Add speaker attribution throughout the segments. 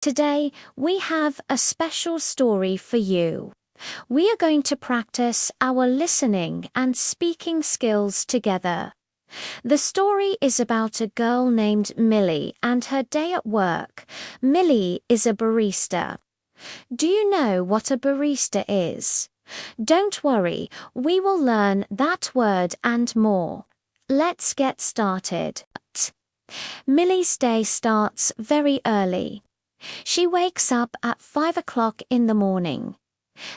Speaker 1: Today, we have a special story for you. We are going to practice our listening and speaking skills together. The story is about a girl named Millie and her day at work. Millie is a barista. Do you know what a barista is? Don't worry, we will learn that word and more. Let's get started. Millie's day starts very early. She wakes up at 5 o'clock in the morning.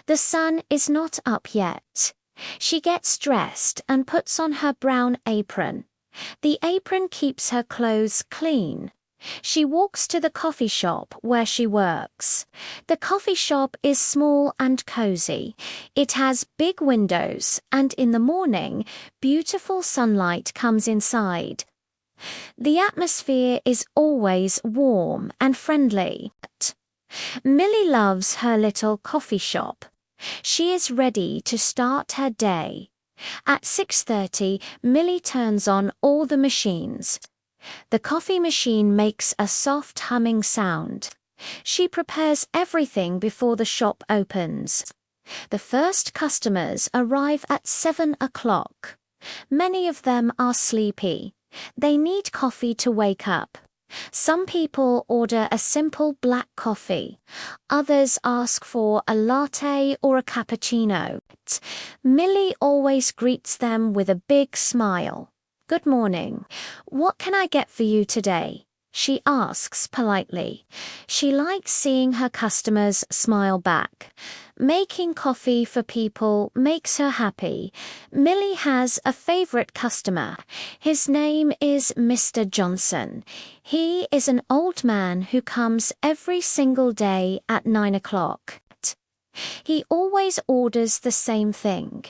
Speaker 1: The sun is not up yet. She gets dressed and puts on her brown apron. The apron keeps her clothes clean. She walks to the coffee shop where she works. The coffee shop is small and cozy. It has big windows, and in the morning, beautiful sunlight comes inside. The atmosphere is always warm and friendly. Millie loves her little coffee shop. She is ready to start her day. At 6:30, Millie turns on all the machines. The coffee machine makes a soft humming sound. She prepares everything before the shop opens. The first customers arrive at 7 o'clock. Many of them are sleepy. They need coffee to wake up. Some people order a simple black coffee. Others ask for a latte or a cappuccino. Millie always greets them with a big smile. "Good morning. What can I get for you today?" she asks politely. She likes seeing her customers smile back. Making coffee for people makes her happy. Millie has a favorite customer. His name is Mr. Johnson. He is an old man who comes every single day at 9 o'clock. He always orders the same thing: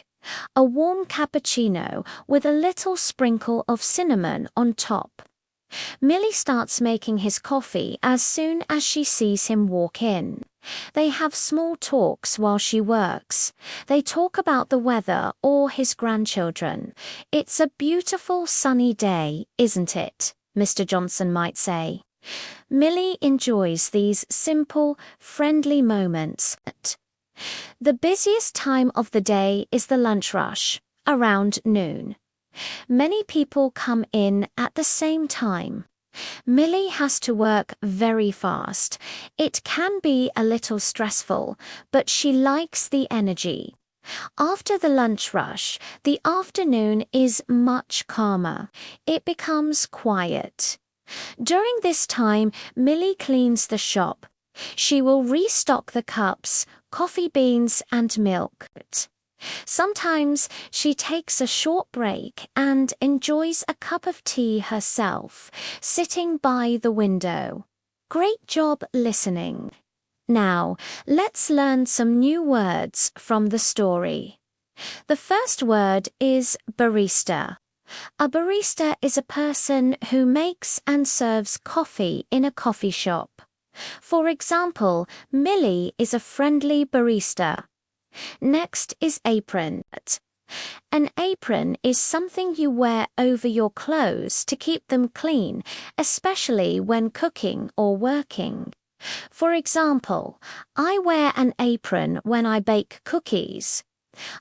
Speaker 1: a warm cappuccino with a little sprinkle of cinnamon on top. Millie starts making his coffee as soon as she sees him walk in. They have small talks while she works. They talk about the weather or his grandchildren. "It's a beautiful sunny day, isn't it?" Mr. Johnson might say. Millie enjoys these simple, friendly moments. The busiest time of the day is the lunch rush, around noon. Many people come in at the same time. Millie has to work very fast. It can be a little stressful, but she likes the energy. After the lunch rush, the afternoon is much calmer. It becomes quiet. During this time, Millie cleans the shop. She will restock the cups, coffee beans, and milk. Sometimes she takes a short break and enjoys a cup of tea herself, sitting by the window. Great job listening. Now, let's learn some new words from the story. The first word is barista. A barista is a person who makes and serves coffee in a coffee shop. For example, Millie is a friendly barista. Next is apron. An apron is something you wear over your clothes to keep them clean, especially when cooking or working. For example, I wear an apron when I bake cookies.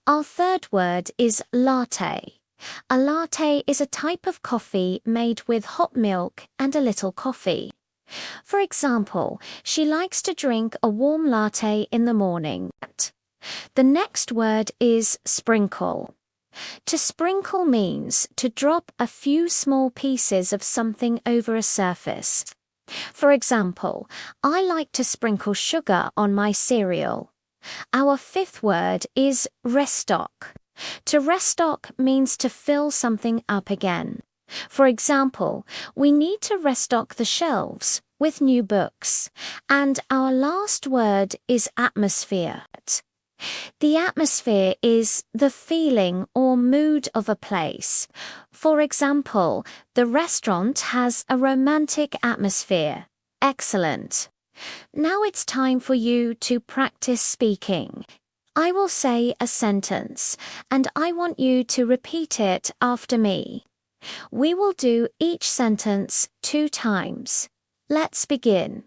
Speaker 1: Our third word is latte. A latte is a type of coffee made with hot milk and a little coffee. For example, she likes to drink a warm latte in the morning. The next word is sprinkle. To sprinkle means to drop a few small pieces of something over a surface. For example, I like to sprinkle sugar on my cereal. Our fifth word is restock. To restock means to fill something up again. For example, we need to restock the shelves with new books. And our last word is atmosphere. The atmosphere is the feeling or mood of a place. For example, the restaurant has a romantic atmosphere. Excellent. Now it's time for you to practice speaking. I will say a sentence, and I want you to repeat it after me. We will do each sentence 2 times. Let's begin.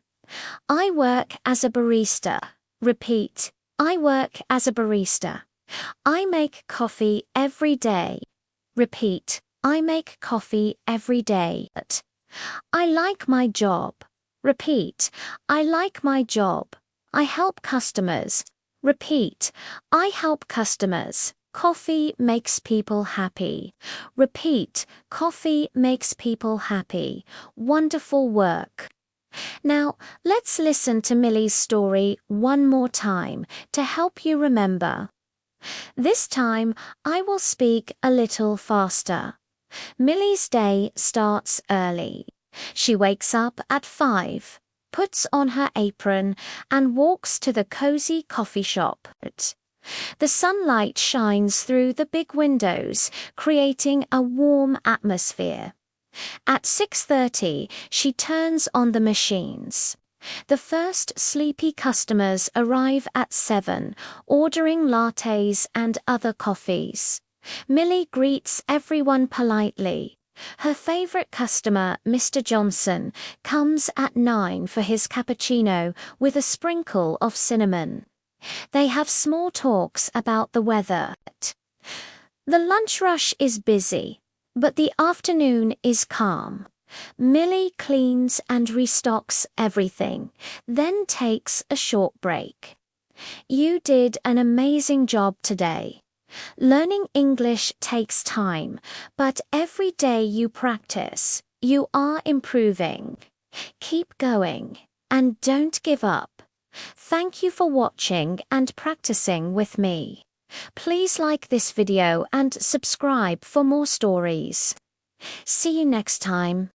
Speaker 1: I work as a barista. Repeat. I work as a barista. I make coffee every day. Repeat. I make coffee every day. I like my job. Repeat. I like my job. I help customers. Repeat. I help customers. Coffee makes people happy. Repeat. Coffee makes people happy. Wonderful work. Now, let's listen to Millie's story one more time to help you remember. This time, I will speak a little faster. Millie's day starts early. She wakes up at 5, puts on her apron, and walks to the cozy coffee shop. The sunlight shines through the big windows, creating a warm atmosphere. At 6:30, she turns on the machines. The first sleepy customers arrive at 7, ordering lattes and other coffees. Millie greets everyone politely. Her favorite customer, Mr. Johnson, comes at 9 for his cappuccino with a sprinkle of cinnamon. They have small talks about the weather. The lunch rush is busy, but the afternoon is calm. Millie cleans and restocks everything, then takes a short break. You did an amazing job today. Learning English takes time, but every day you practice, you are improving. Keep going, and don't give up. Thank you for watching and practicing with me. Please like this video and subscribe for more stories. See you next time.